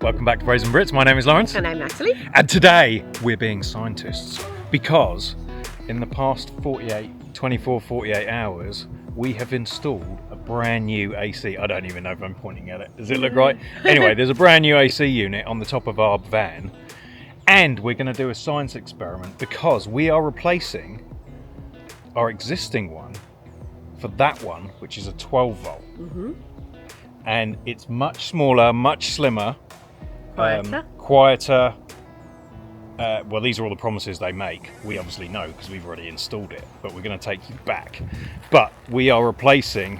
Welcome back to Bros and Brits. My name is Lawrence. And I'm Natalie. And today we're being scientists because in the past 24, 48 hours, we have installed a brand new AC. I don't even know if I'm pointing at it. Does it look right? Anyway, there's a brand new AC unit on the top of our van. And we're going to do a science experiment because we are replacing our existing one for that one, which is a 12 volt. Mm-hmm. And it's much smaller, much slimmer. Quieter. Well, these are all the promises they make. We obviously know because we've already installed it, but we're going to take you back. But we are replacing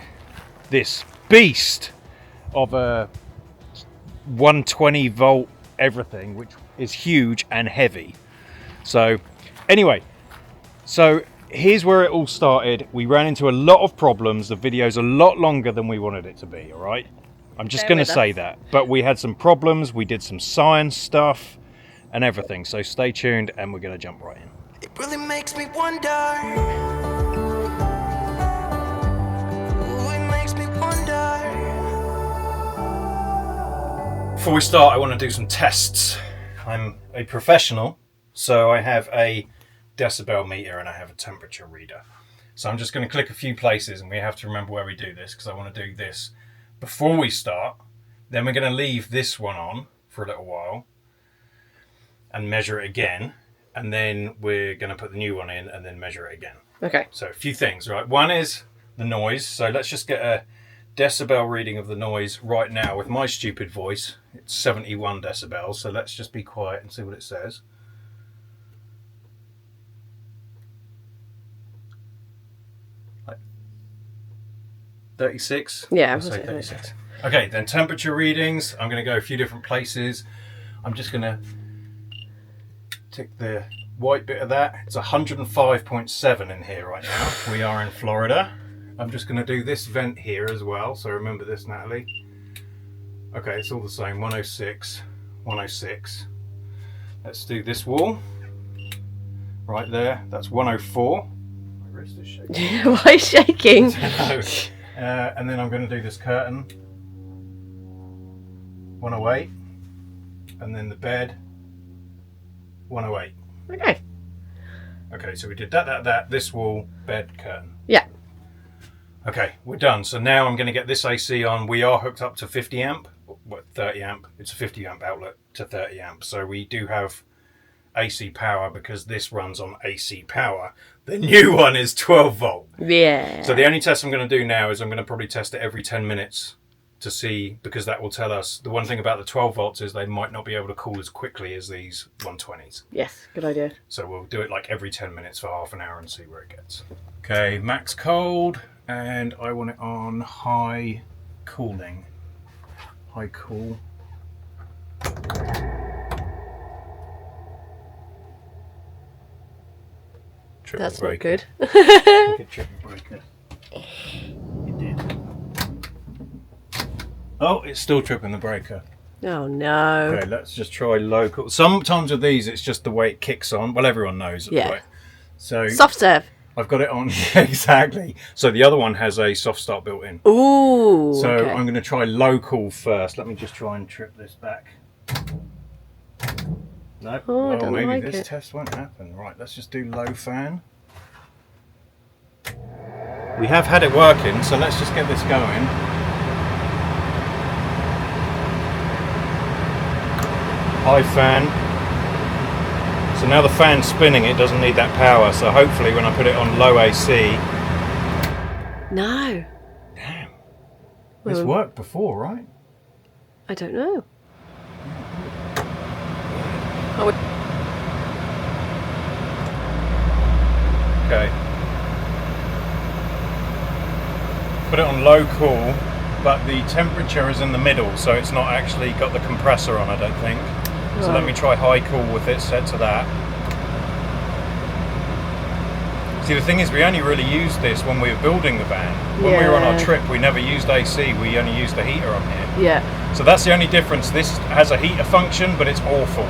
this beast of a 120 volt everything, which is huge and heavy. So anyway, here's where it all started. We ran into a lot of problems. The video's a lot longer than we wanted it to be, all right? I'm just going to say that. But we had some problems. We did some science stuff and everything. So stay tuned and we're going to jump right in. It really makes me wonder. Ooh, it makes me wonder. Before we start, I want to do some tests. I'm a professional, so I have a decibel meter and I have a temperature reader. So I'm just going to click a few places and we have to remember where we do this because I want to do this before we start. Then we're going to leave this one on for a little while and measure it again, and then we're going to put the new one in and then measure it again. Okay. So a few things, right? One is the noise. So let's just get a decibel reading of the noise right now with my stupid voice. It's 71 decibels, so let's just be quiet and see what it says. Like 36? Yeah, I'll say 36. Okay, then temperature readings. I'm going to go a few different places. I'm just going to tick the white bit of that. It's 105.7 in here right now. We are in Florida. I'm just going to do this vent here as well. So remember this, Natalie. Okay, it's all the same. 106, 106. Let's do this wall. Right there. That's 104. My wrist is shaking. Why are you shaking? And then I'm going to do this curtain. 108. And then the bed. 108. Okay. Okay, so we did that, this wall, bed, curtain. Yeah. Okay, we're done. So now I'm going to get this AC on. We are hooked up to 50 amp, 30 amp. It's a 50 amp outlet to 30 amp. So we do have AC power because this runs on AC power. The new one is 12 volt. Yeah. So the only test I'm going to do now is I'm going to probably test it every 10 minutes to see, because that will tell us. The one thing about the 12 volts is they might not be able to cool as quickly as these 120s. Yes, good idea. So we'll do it like every 10 minutes for half an hour and see where it gets. Okay, max cold, and I want it on high cooling. High cool. Triple That's breaker. not good. Get triple breaker. It did. Oh, it's still tripping the breaker. Oh no. Okay, let's just try local. Sometimes with these, it's just the way it kicks on. Well, everyone knows. Yeah. Right? So Soft serve. I've got it on. Exactly. So the other one has a soft start built in. Ooh. So okay. I'm going to try local first. Let me just try and trip this back. No. Oh, I don't maybe like this it. test won't happen. Right, let's just do low fan. We have had it working, so let's just get this going. High fan. So now the fan's spinning, it doesn't need that power. So hopefully when I put it on low AC... No. Damn. This worked before, right? I don't know. I would... Okay. Put it on low cool, but the temperature is in the middle, so it's not actually got the compressor on, I don't think. Right. So let me try high cool with it set to that. See, the thing is, we only really used this when we were building the van. When we were on our trip, we never used AC, we only used the heater on here. Yeah. So that's the only difference. This has a heater function, but it's awful.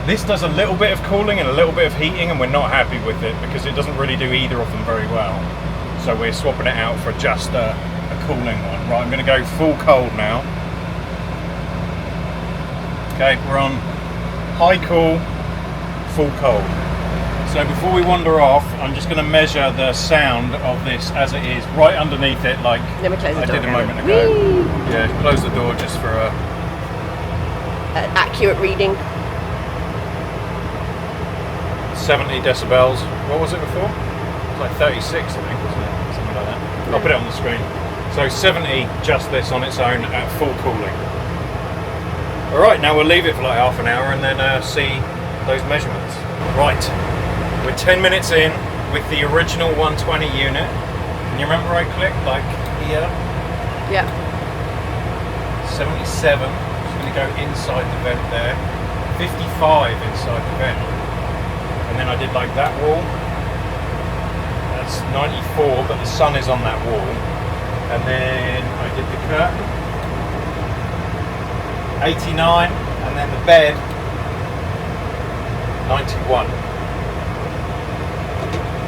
This does a little bit of cooling and a little bit of heating, and we're not happy with it because it doesn't really do either of them very well. So we're swapping it out for just a cooling one. Right, I'm going to go full cold now. Okay, we're on high cool, full cold. So before we wander off, I'm just going to measure the sound of this as it is right underneath it, like Let me close the I door. did a moment ago. Whee! Yeah, close the door just for a... Accurate reading. 70 decibels. What was it before? It was like 36, I think, wasn't it? Something like that. I'll put it on the screen. So 70, just this on its own at full cooling. Alright, now we'll leave it for like half an hour and then see those measurements. Right, we're 10 minutes in with the original 120 unit. Can you remember I clicked like here? Yeah. 77, just going to go inside the vent there. 55 inside the vent. And then I did like that wall. That's 94, but the sun is on that wall. And then I did the curtain. 89, and then the bed. 91.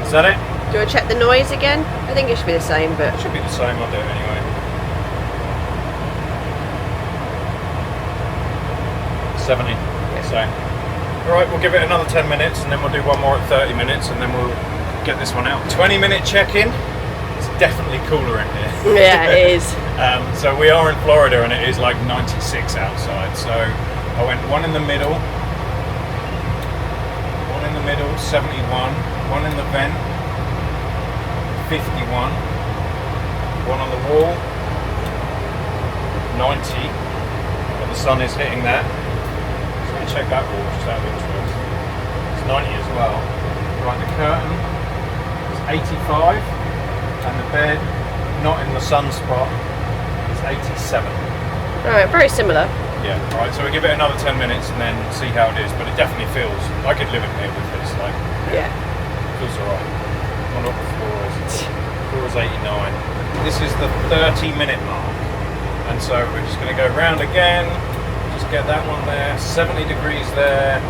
Is that it? Do you want to check the noise again? I think it should be the same, but It should be the same, I'll do it anyway. 70, same. Alright, we'll give it another 10 minutes and then we'll do one more at 30 minutes and then we'll get this one out. 20-minute check-in. It's definitely cooler in here. yeah, it is. So we are in Florida and it is like 96 outside. So I went one in the middle, 71, one in the vent, 51, one on the wall, 90, but the sun is hitting that. So I'm going to check that wall just out of interest. It's 90 as well. Right, the curtain is 85, and the bed, not in the sun spot, is 87. Alright, very similar. Yeah, alright, so we give it another 10 minutes and then see how it is, but it definitely feels, I could live in here with this, like, Yeah. feels alright. Well, not the floor is, floor is 89. This is the 30-minute mark, and so we're just going to go round again, just get that one there, 70 degrees there,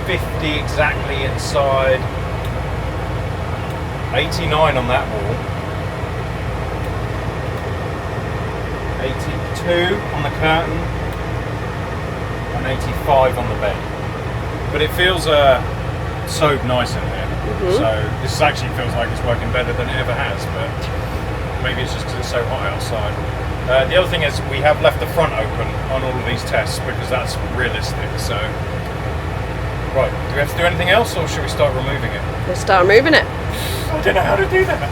50 exactly inside, 89 on that wall, 82 on the curtain, and 85 on the bed. But it feels so nice in here. So this actually feels like it's working better than it ever has, but maybe it's just because it's so hot outside. The other thing is we have left the front open on all of these tests because that's realistic. So, right, do we have to do anything else or should we start removing it? Let's start moving it. I don't know how to do that.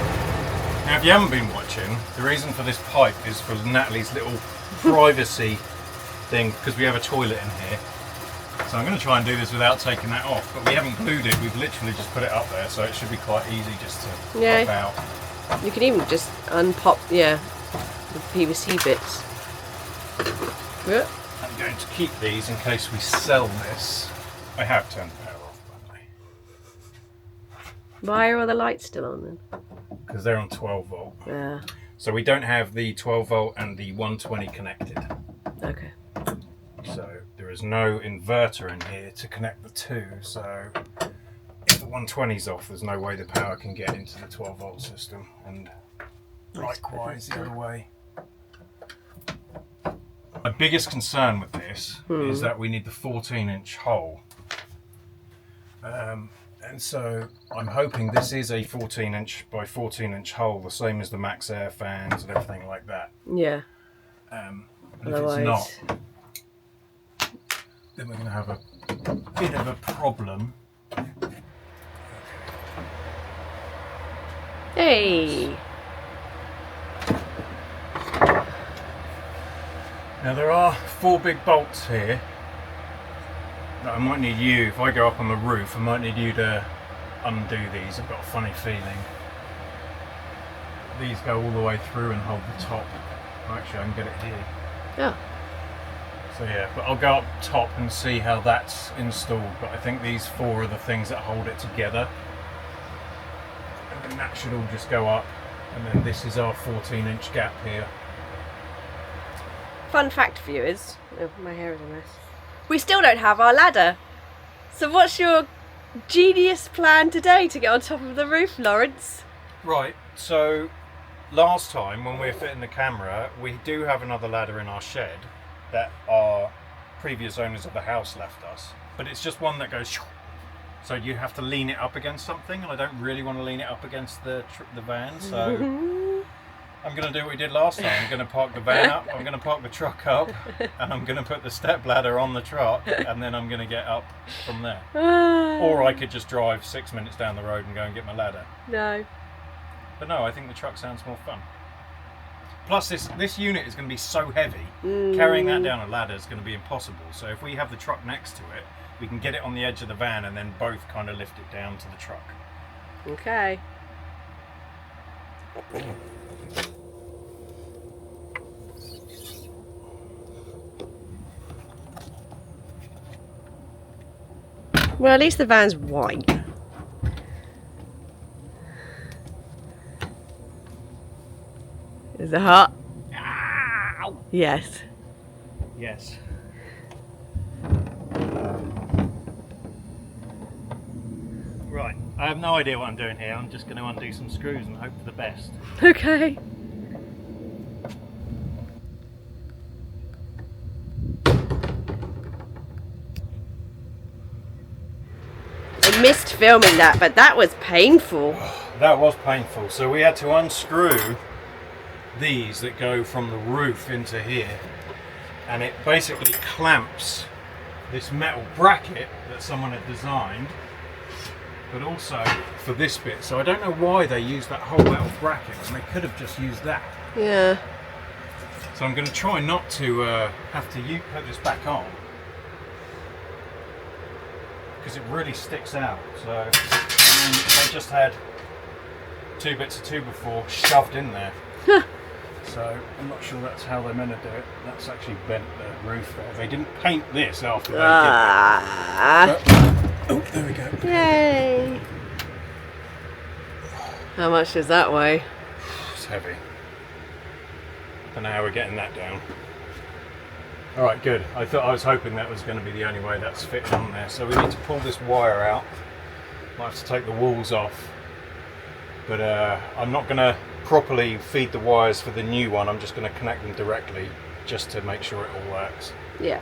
Now, if you haven't been watching, the reason for this pipe is for Natalie's little privacy thing because we have a toilet in here. So I'm going to try and do this without taking that off, but we haven't glued it, we've literally just put it up there, so it should be quite easy just to pop out. You can even just unpop, the PVC bits. Yeah. I'm going to keep these in case we sell this. I have turned the power off, by the way. Why are all the lights still on then? Because they're on 12 volt. Yeah. So we don't have the 12 volt and the 120 connected. Okay. So there is no inverter in here to connect the two, so if the 120's off, there's no way the power can get into the 12 volt system, and likewise the other way. My biggest concern with this is that we need the 14-inch hole. And so I'm hoping this is a 14-inch by 14-inch hole, the same as the Max Air fans and everything like that. Yeah. But if it's not, then we're going to have a bit of a problem. Hey. Now there are 4 big bolts here that I might need you, if I go up on the roof, I might need you to undo these. I've got a funny feeling. These go all the way through and hold the top. Actually, I can get it here. Oh. So yeah, but I'll go up top and see how that's installed. But I think these 4 are the things that hold it together. And then that should all just go up. And then this is our 14-inch gap here. Fun fact for you is, my hair is a mess. We still don't have our ladder. So what's your genius plan today to get on top of the roof, Lawrence? Right, so last time when we were fitting the camera, we do have another ladder in our shed. that our previous owners of the house left us, but it's just one that goes, so you have to lean it up against something, and I don't really want to lean it up against the van, so I'm going to do what we did last time. I'm going to park the van up, I'm going to park the truck up, and I'm going to put the step ladder on the truck, and then I'm going to get up from there. Or I could just drive 6 minutes down the road and go and get my ladder. No. But no, I think the truck sounds more fun. Plus this unit is going to be so heavy, carrying that down a ladder is going to be impossible. So if we have the truck next to it, we can get it on the edge of the van and then both kind of lift it down to the truck. Okay. Well, at least the van's white. Is it hot? Ow! Yes. Yes. Right, I have no idea what I'm doing here. I'm just going to undo some screws and hope for the best. Okay. I missed filming that, but that was painful. That was painful. So we had to unscrew these that go from the roof into here, and it basically clamps this metal bracket that someone had designed, but also for this bit. So I don't know why they used that whole metal bracket, and they could have just used that. Yeah. So I'm going to try not to have to put this back on, because it really sticks out. So and then they just had 2 bits of 2x4 shoved in there. So I'm not sure that's how they're meant to do it. That's actually bent the roof there. They didn't paint this after they did it. But, oh, there we go. Yay! How much does that weigh? It's heavy. Don't know how we're getting that down. All right, good. I was hoping that was going to be the only way that's fitting on there. So we need to pull this wire out. Might have to take the walls off. But I'm not going to properly feed the wires for the new one. I'm just going to connect them directly just to make sure it all works. Yeah.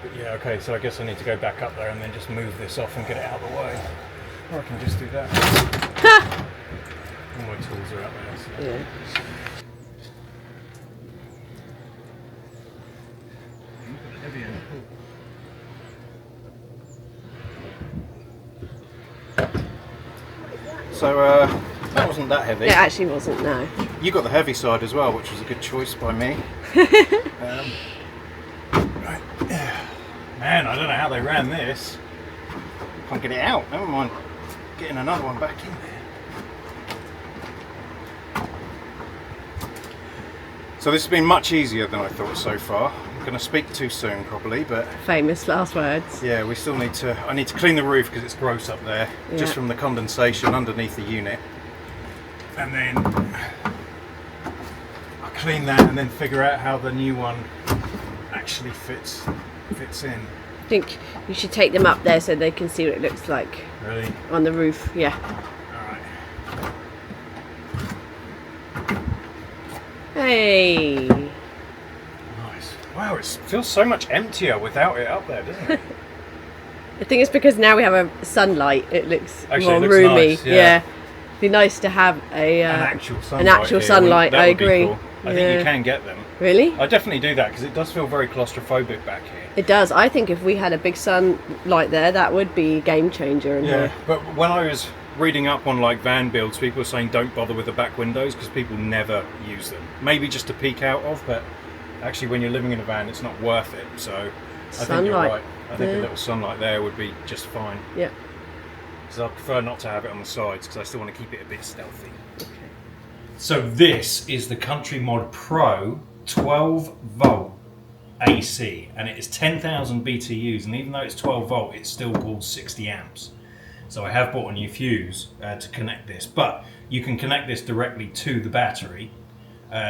But yeah, okay, so I guess I need to go back up there and then just move this off and get it out of the way. Or I can just do that. All my tools are out there. So. Yeah. So that wasn't that heavy. It actually wasn't, no. You got the heavy side as well, which was a good choice by me. Right. Man, I don't know how they ran this. Can't get it out. Never mind getting another one back in there. So this has been much easier than I thought so far. I'm going to speak too soon probably, but Famous last words. yeah, we still need to. I need to clean the roof because it's gross up there, just Yeah. from the condensation underneath the unit. And then I'll clean that and then figure out how the new one actually fits in. I think you should take them up there so they can see what it looks like Really? on the roof. Yeah. Alright. Hey. Nice. Wow, it feels so much emptier without it up there, doesn't it? I think it's because now we have a sunlight. It looks Actually, more it looks roomy. nice, yeah. It'd be nice to have a An actual sunlight. an actual here, sunlight. that I would be agree. cool. I Yeah. think you can get them. Really? I definitely do that because it does feel very claustrophobic back here. It does. I think if we had a big sunlight there, that would be a game changer. In Yeah, here. but when I was reading up on like van builds, people were saying don't bother with the back windows because people never use them. Maybe just to peek out of, but actually when you're living in a van, it's not worth it. So I think you're Sunlight. right. I think Yeah. a little sunlight there would be just fine. Yeah. Because I prefer not to have it on the sides because I still want to keep it a bit stealthy. So this is the CountryMod Pro 12 volt AC, and it is 10,000 BTUs, and even though it's 12 volt, it still pulls 60 amps. So I have bought a new fuse to connect this, but you can connect this directly to the battery,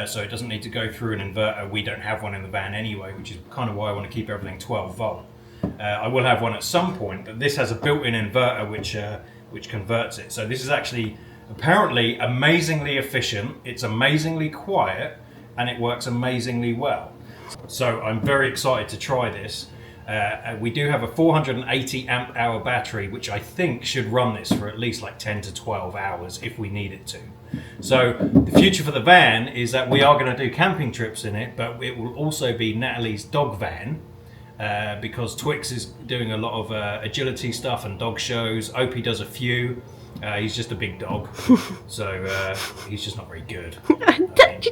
so it doesn't need to go through an inverter. We don't have one in the van anyway, which is kind of why I want to keep everything 12 volt. I will have one at some point, but this has a built-in inverter which converts it. So this is actually apparently amazingly efficient. It's amazingly quiet, and it works amazingly well. So I'm very excited to try this. We do have a 480 amp hour battery, which I think should run this for at least like 10 to 12 hours if we need it to. So the future for the van is that we are going to do camping trips in it, but it will also be Natalie's dog van, because Twix is doing a lot of agility stuff and dog shows. Opie does a few. He's just a big dog, so he's just not very good.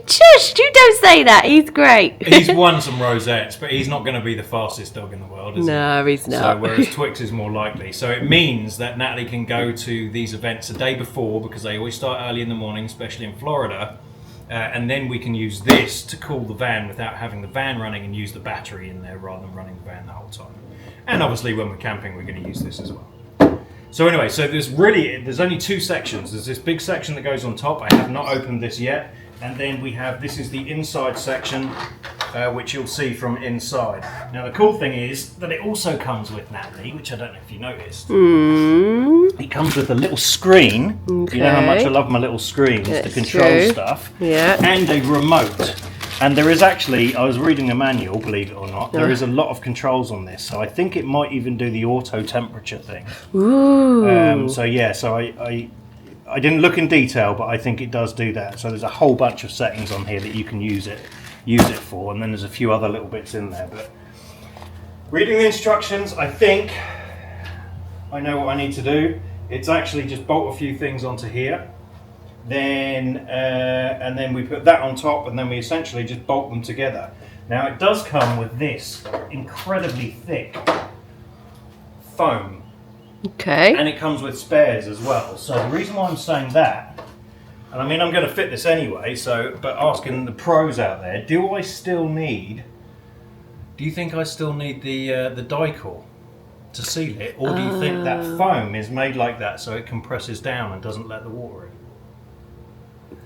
Shush! You don't say that. He's great. He's won some rosettes, but he's not going to be the fastest dog in the world, is he? No, he's not. So whereas Twix is more likely. So it means that Natalie can go to these events a day before, because they always start early in the morning, especially in Florida. And then we can use this to cool the van without having the van running, and use the battery in there rather than running the van the whole time. And obviously when we're camping, we're going to use this as well. So anyway, so there's only two sections. There's this big section that goes on top. I have not opened this yet. And then we have, this is the inside section, which you'll see from inside. Now the cool thing is that it also comes with, Natalie, which I don't know if you noticed. It comes with a little screen. Okay. You know how much I love my little screens to control stuff. Yeah. And a remote. And there is actually, I was reading the manual, believe it or not, there is a lot of controls on this. So I think it might even do the auto temperature thing. Ooh. So yeah, so I didn't look in detail, but I think it does do that. So there's a whole bunch of settings on here that you can use it for, and then there's a few other little bits in there. But reading the instructions, I think I know what I need to do. It's actually just bolt a few things onto here, then and then we put that on top, and then we essentially just bolt them together. Now it does come with this incredibly thick foam. Okay. And it comes with spares as well. So the reason why I'm saying that, and I mean I'm going to fit this anyway, so but asking the pros out there, do you think I still need the die-core to seal it, or do you think that foam is made like that so it compresses down and doesn't let the water in?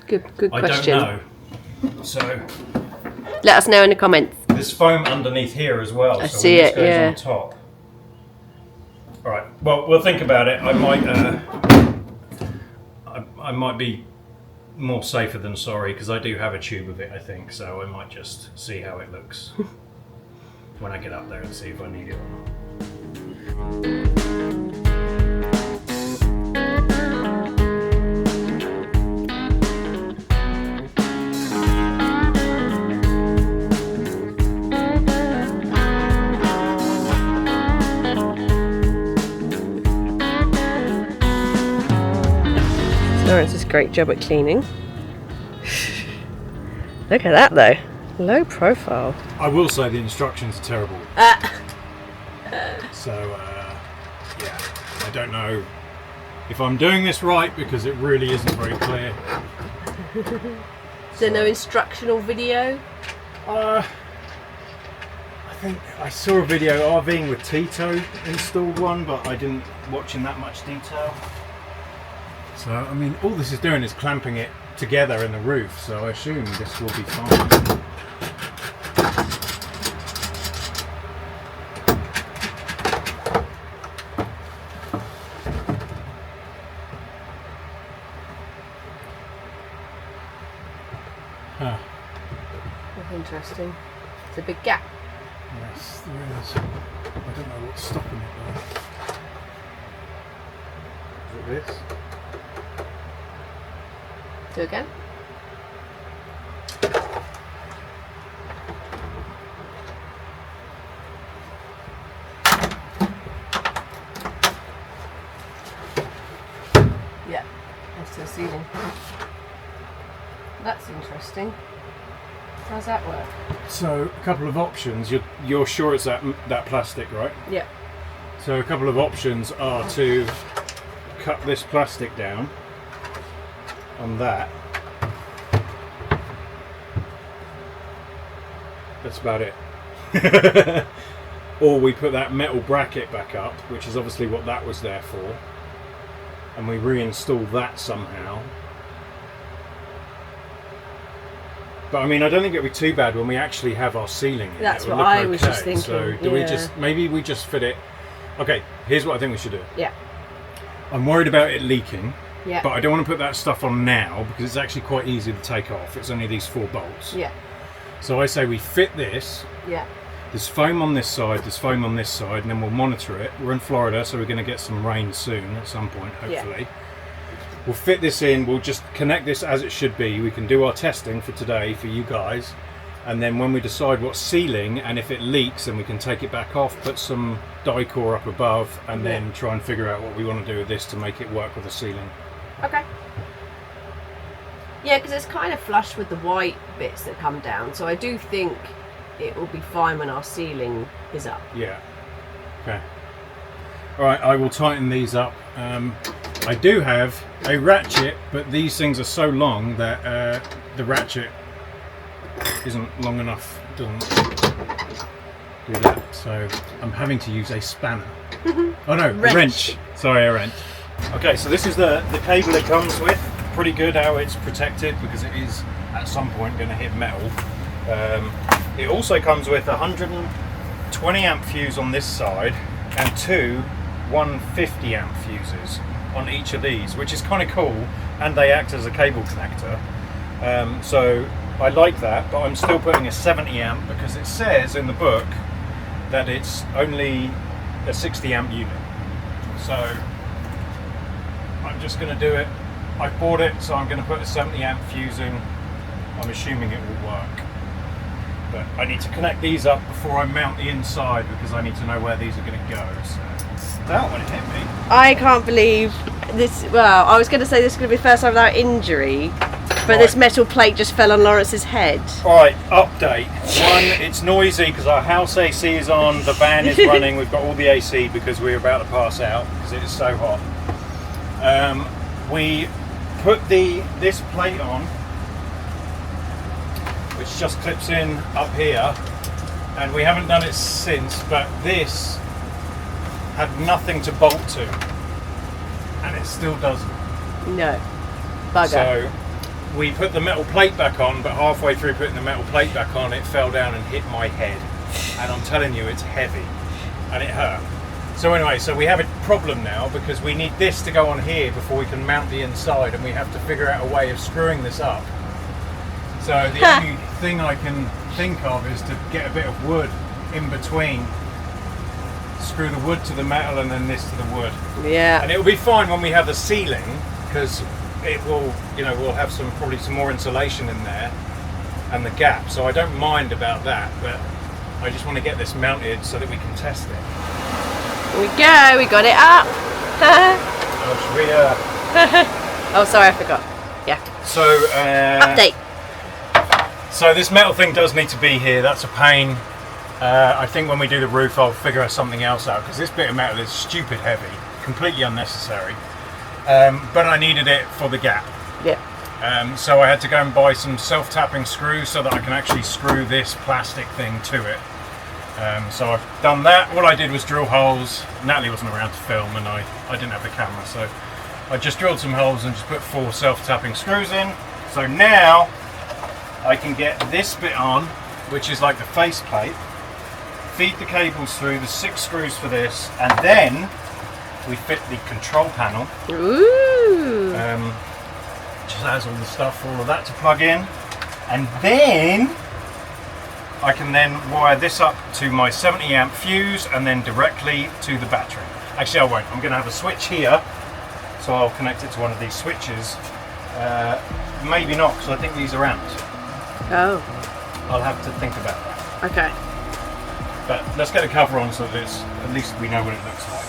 Good question. I don't know. So let us know in the comments. There's foam underneath here as well. I so see when this it, goes yeah. on top. All right. Well, we'll think about it. I might be more safer than sorry, because I do have a tube of it, I think. So I might just see how it looks when I get up there and see if I need it or not. Lawrence does a great job at cleaning. Look at that though, low profile. I will say the instructions are terrible. So yeah, I don't know if I'm doing this right, because it really isn't very clear. Is there no instructional video? I think I saw a video RVing with Tito installed one, but I didn't watch in that much detail. So, I mean, all this is doing is clamping it together in the roof, so I assume this will be fine. Huh. That's interesting. It's a big gap. Yes, there is. I don't know what's stopping it though. Is it this? Do again. Yeah, that's the ceiling. That's interesting. How's that work? So a couple of options. You're sure it's that plastic, right? Yeah. So a couple of options are to cut this plastic down on that. That's about it. Or we put that metal bracket back up, which is obviously what that was there for, and we reinstall that somehow. But I mean, I don't think it'd be too bad when we actually have our ceiling in. That's It'll what look I was okay. just thinking. So do we just, maybe we just fit it. Okay, here's what I think we should do. Yeah. I'm worried about it leaking. Yeah. But I don't want to put that stuff on now, because it's actually quite easy to take off. It's only these 4 bolts. Yeah. So I say we fit this. Yeah. There's foam on this side, there's foam on this side, and then we'll monitor it. We're in Florida, so we're going to get some rain soon at some point, hopefully. Yeah. We'll fit this in, we'll just connect this as it should be. We can do our testing for today for you guys, and then when we decide what's sealing, and if it leaks, then we can take it back off, put some die-core up above, and then try and figure out what we want to do with this to make it work with the ceiling. Okay. Yeah, because it's kind of flush with the white bits that come down, so I do think it will be fine when our ceiling is up. Yeah. Okay. Alright, I will tighten these up. I do have a ratchet, but these things are so long that the ratchet isn't long enough, doesn't do that. So I'm having to use a spanner. Oh no, a wrench. Sorry, a wrench. Okay, so this is the cable it comes with. Pretty good how it's protected because it is at some point going to hit metal. It also comes with a 120 amp fuse on this side and two 150 amp fuses on each of these, which is kind of cool, and they act as a cable connector. So I like that, but I'm still putting a 70 amp because it says in the book that it's only a 60 amp unit. So I'm just going to do it. I bought it, so I'm going to put a 70 amp fuse in. I'm assuming it will work. But I need to connect these up before I mount the inside because I need to know where these are going to go. So that one hit me. I can't believe this. Well, I was going to say this is going to be the first time without injury, but this metal plate just fell on Lawrence's head. Alright, update. One, it's noisy because our house AC is on, the van is running, we've got all the AC because we're about to pass out because it is so hot. We put this plate on, which just clips in up here, and we haven't done it since, but this had nothing to bolt to, and it still doesn't. No. Bugger. So we put the metal plate back on, but halfway through putting the metal plate back on, it fell down and hit my head, and I'm telling you, it's heavy, and it hurt. So anyway, so we have a problem now because we need this to go on here before we can mount the inside, and we have to figure out a way of screwing this up. So the only thing I can think of is to get a bit of wood in between, screw the wood to the metal and then this to the wood. Yeah. And it will be fine when we have the ceiling because it will, we'll have probably some more insulation in there and the gap. So I don't mind about that, but I just want to get this mounted so that we can test it. Here we go, we got it up. Oh, sorry, I forgot. Yeah. So update. So this metal thing does need to be here. That's a pain. I think when we do the roof, I'll figure something else out because this bit of metal is stupid heavy, completely unnecessary. But I needed it for the gap. Yeah. So I had to go and buy some self-tapping screws so that I can actually screw this plastic thing to it. So I've done that. All I did was drill holes. Natalie wasn't around to film and I didn't have the camera, so I just drilled some holes and just put 4 self-tapping screws in. So now I can get this bit on, which is like the face plate, feed the cables through, the 6 screws for this, and then we fit the control panel. Ooh. Just has all the stuff for all of that to plug in, and then I can then wire this up to my 70 amp fuse and then directly to the battery. Actually I won't, I'm going to have a switch here, so I'll connect it to one of these switches. Maybe not, because I think these are amped. Oh. I'll have to think about that. Okay. But let's get a cover on so that at least we know what it looks like.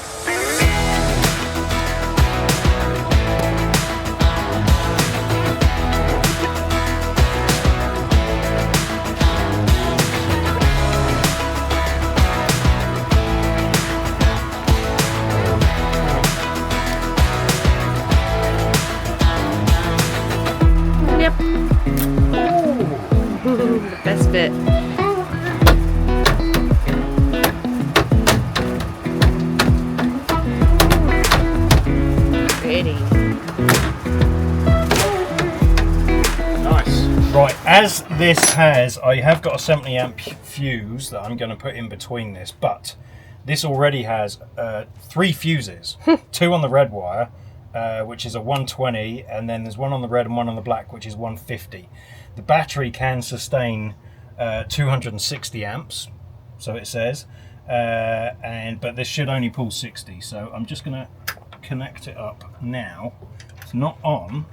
The best bit. Pretty. Nice. Right, as this I have got a 70 amp fuse that I'm going to put in between this, but this already has 3 fuses, 2 on the red wire, which is a 120, and then there's one on the red and one on the black, which is 150. The battery can sustain 260 amps, so it says, but this should only pull 60. So I'm just going to connect it up now. It's not on.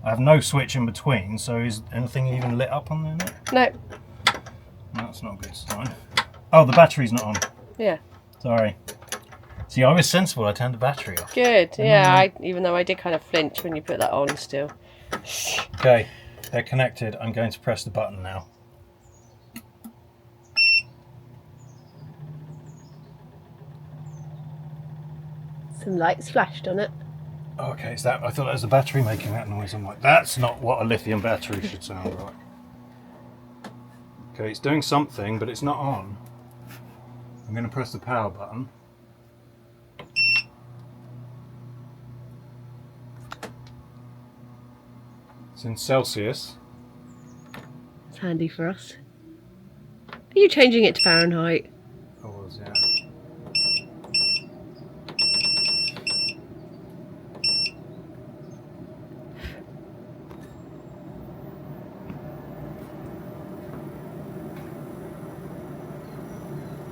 I have no switch in between, so is anything even lit up on there now? No. No, that's not a good sign. Oh, the battery's not on. Yeah. Sorry. See, I was sensible. I turned the battery off. Good. Yeah, even though I did kind of flinch when you put that on still. Okay, they're connected. I'm going to press the button now. Some lights flashed on it. Oh, okay, is that? I thought that was the battery making that noise. I'm like, that's not what a lithium battery should sound like. Okay, it's doing something, but it's not on. I'm going to press the power button. It's in Celsius. It's handy for us. Are you changing it to Fahrenheit? I was, yeah.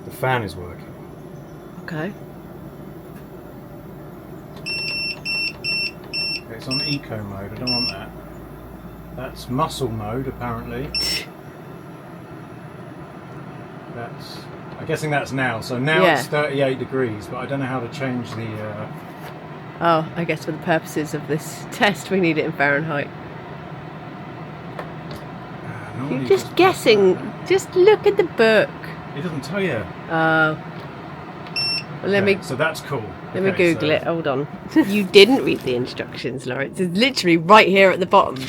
The fan is working. Okay. It's on eco mode. I don't want that. That's muscle mode, apparently. That's. I'm guessing that's now. So now it's 38 degrees, but I don't know how to change the. Oh, I guess for the purposes of this test, we need it in Fahrenheit. You're just guessing. Just look at the book. It doesn't tell you. Oh. Well, let me. So that's cool. Let me Google it. Hold on. You didn't read the instructions, Lawrence. It's literally right here at the bottom.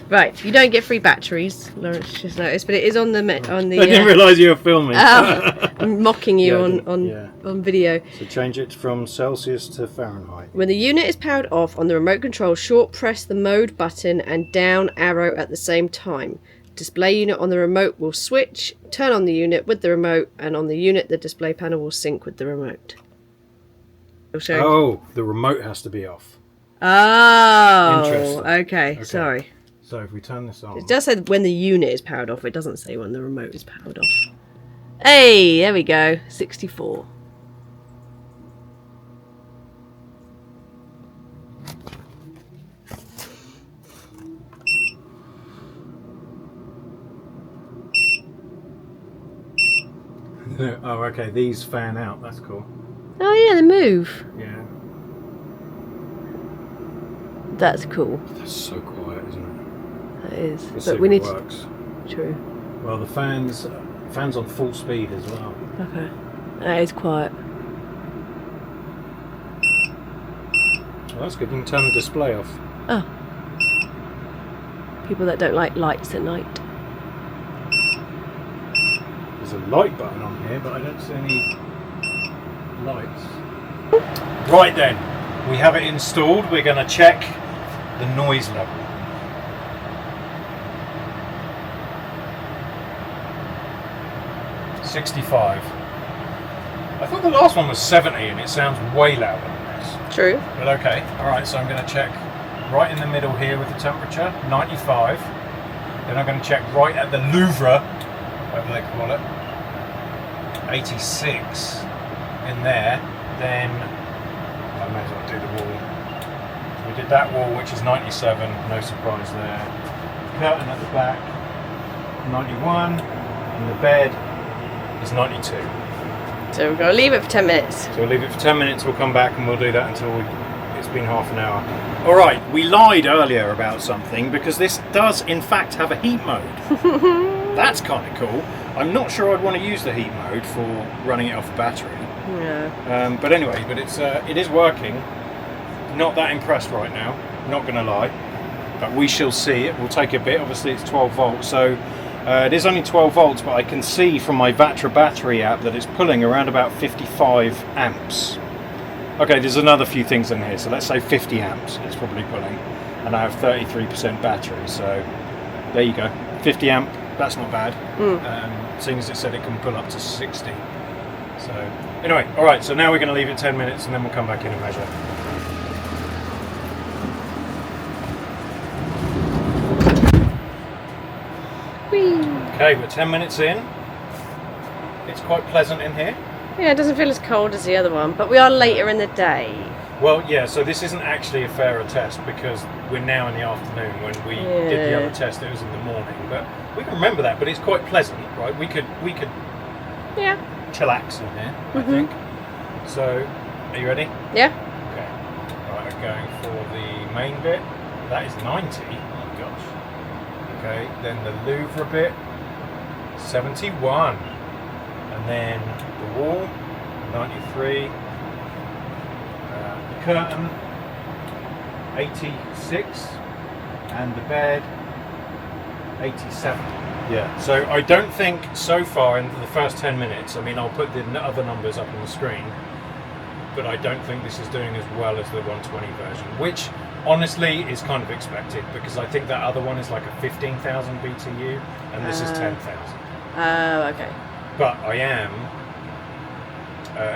Right, you don't get free batteries, Lawrence just noticed, but it is on the I didn't realise you were filming. I'm mocking you on video. So change it from Celsius to Fahrenheit. When the unit is powered off on the remote control, short press the mode button and down arrow at the same time. Display unit on the remote will switch, turn on the unit with the remote, and on the unit the display panel will sync with the remote. Oh, the remote has to be off. Oh, interesting. Okay, sorry. So if we turn this on... It does say when the unit is powered off, it doesn't say when the remote is powered off. Hey, there we go, 64. Oh, okay, these fan out, that's cool. Oh yeah, they move. Yeah. That's cool. That's so quiet, isn't it? That is. Let's But see we if need it works. True. Well, the fans on full speed as well. Okay. That is quiet. Well, that's good. You can turn the display off. Oh. People that don't like lights at night. There's a light button on here, but I don't see any lights. Right then, we have it installed. We're going to check the noise level. $65. I thought the last one was 70 and it sounds way louder than this. True. But okay, alright, so I'm going to check right in the middle here with the temperature, 95. Then I'm going to check right at the Louvre, whatever they call it, 86 in there. Then I may as well do the wall. So we did that wall, which is 97, no surprise there. Curtain at the back, 91, and the bed is 92. So we're going to leave it for 10 minutes. So we'll leave it for 10 minutes, we'll come back and we'll do that until it's been half an hour. Alright, we lied earlier about something because this does in fact have a heat mode. That's kind of cool. I'm not sure I'd want to use the heat mode for running it off a battery. Yeah. But anyway, it is working. Not that impressed right now, not going to lie. But we shall see. It will take a bit. Obviously it's 12 volts, so it is only 12 volts, but I can see from my Vatra battery app that it's pulling around about 55 amps. Okay, there's another few things in here, so let's say 50 amps it's probably pulling. And I have 33% battery, so there you go. 50 amp, that's not bad. Seeing as it said it can pull up to 60. So, anyway, alright, so now we're going to leave it 10 minutes and then we'll come back in and measure. Whee! Okay, we're 10 minutes in. It's quite pleasant in here. Yeah, it doesn't feel as cold as the other one, but we are later in the day. Well, yeah, so this isn't actually a fairer test because we're now in the afternoon. When we did the other test, it was in the morning. But we can remember that, but it's quite pleasant, right? We could Yeah. chillax in here, I think. So, are you ready? Yeah. Okay. Right, I'm going for the main bit. That is 90. Oh gosh. Okay, then the Louvre bit, 71. And then the wall, 93. The curtain, 86. And the bed, 87. Yeah. So I don't think so far in the first 10 minutes, I mean, I'll put the other numbers up on the screen, but I don't think this is doing as well as the 120 version, which honestly is kind of expected because I think that other one is like a 15,000 BTU and this is 10,000. Oh, okay. But I am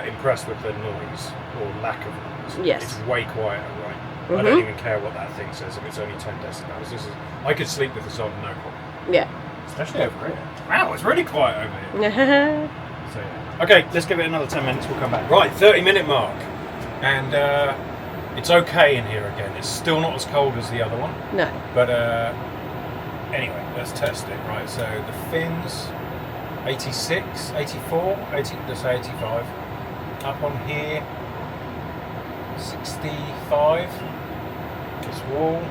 impressed with the noise or lack of noise. Yes. It's way quieter, right? I don't even care what that thing says if it's only 10 decibels. I could sleep with this on, no problem. Yeah. Especially over here. Wow, it's really quiet over here. So, yeah. Okay, let's give it another 10 minutes, we'll come back. Right, 30-minute mark. And it's okay in here again. It's still not as cold as the other one. No. But anyway, let's test it, right? So the fins, 86, 84, 80, let's say 85. Up on here, 65. This wall,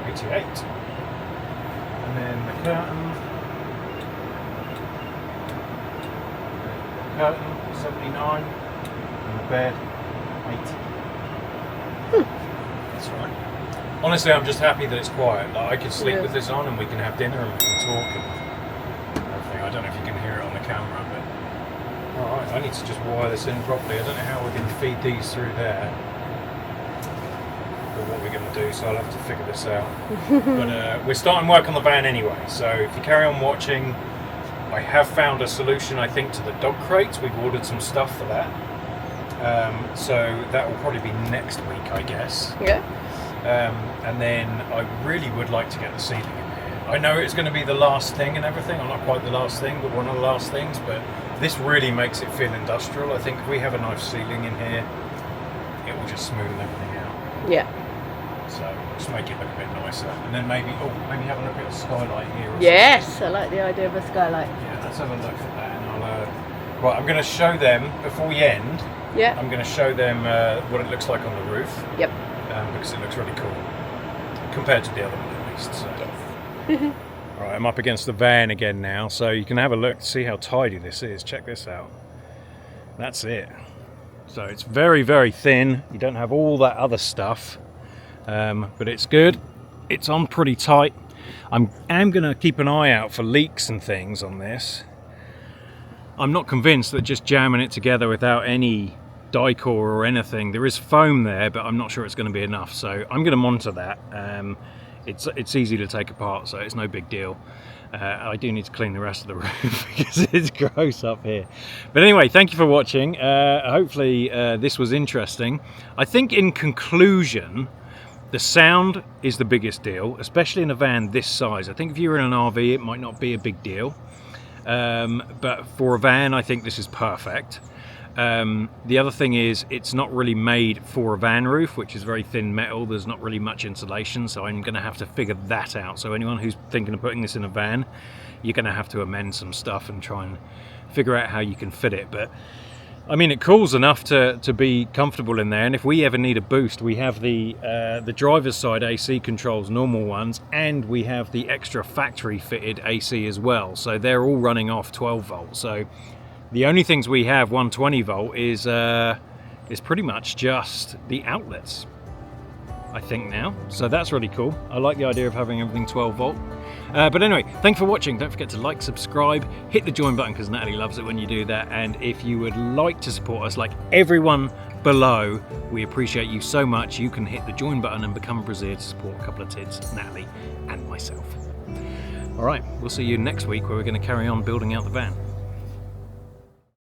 88. And then the curtain, 79. And the bed, 80. That's right. Honestly, I'm just happy that it's quiet. Like, I could sleep with this on and we can have dinner and we can talk and everything. I don't know if you can hear it on the camera, but alright, I need to just wire this in properly. I don't know how we're going to feed these through there or what we're going to do, so I'll have to figure this out. But we're starting work on the van anyway, so if you carry on watching, I have found a solution, I think, to the dog crates. We've ordered some stuff for that. So that will probably be next week, I guess. Yeah. And then I really would like to get the ceiling in here. I know it's going to be the last thing and everything. Well, not quite the last thing, but one of the last things. But this really makes it feel industrial. I think if we have a nice ceiling in here, it will just smoothen everything out. Yeah. So just make it look a bit nicer. And then maybe have a look at the skylight here. Or Yes, something. I like the idea of a skylight. Yeah, let's have a look at that. And I'll. Right, I'm going to show them before we end. Yeah. I'm going to show them what it looks like on the roof. Yep. Because it looks really cool compared to the other one at least. So. Yes. Right, I'm up against the van again now, so you can have a look, see how tidy this is. Check this out. That's it. So it's very, very thin. You don't have all that other stuff, but it's good. It's on pretty tight. I am going to keep an eye out for leaks and things on this. I'm not convinced that just jamming it together without any die-core or anything, there is foam there, but I'm not sure it's going to be enough, so I'm going to monitor that. It's easy to take apart, so it's no big deal. I do need to clean the rest of the roof because it's gross up here. But anyway, thank you for watching. Hopefully this was interesting. I think in conclusion, the sound is the biggest deal, especially in a van this size. I think if you're in an RV, it might not be a big deal. But for a van, I think this is perfect. The other thing is it's not really made for a van roof, which is very thin metal. There's not really much insulation, so I'm going to have to figure that out. So anyone who's thinking of putting this in a van, you're going to have to amend some stuff and try and figure out how you can fit it. But I mean, it cools enough to be comfortable in there, and if we ever need a boost, we have the driver's side AC controls, normal ones, and we have the extra factory fitted AC as well, so they're all running off 12 volts. So the only things we have 120 volt is pretty much just the outlets, I think now. So that's really cool. I like the idea of having everything 12 volt. But anyway, thanks for watching. Don't forget to like, subscribe, hit the join button because Natalie loves it when you do that. And if you would like to support us, like everyone below, we appreciate you so much. You can hit the join button and become a Braziere to support a couple of tids, Natalie and myself. All right, we'll see you next week where we're going to carry on building out the van.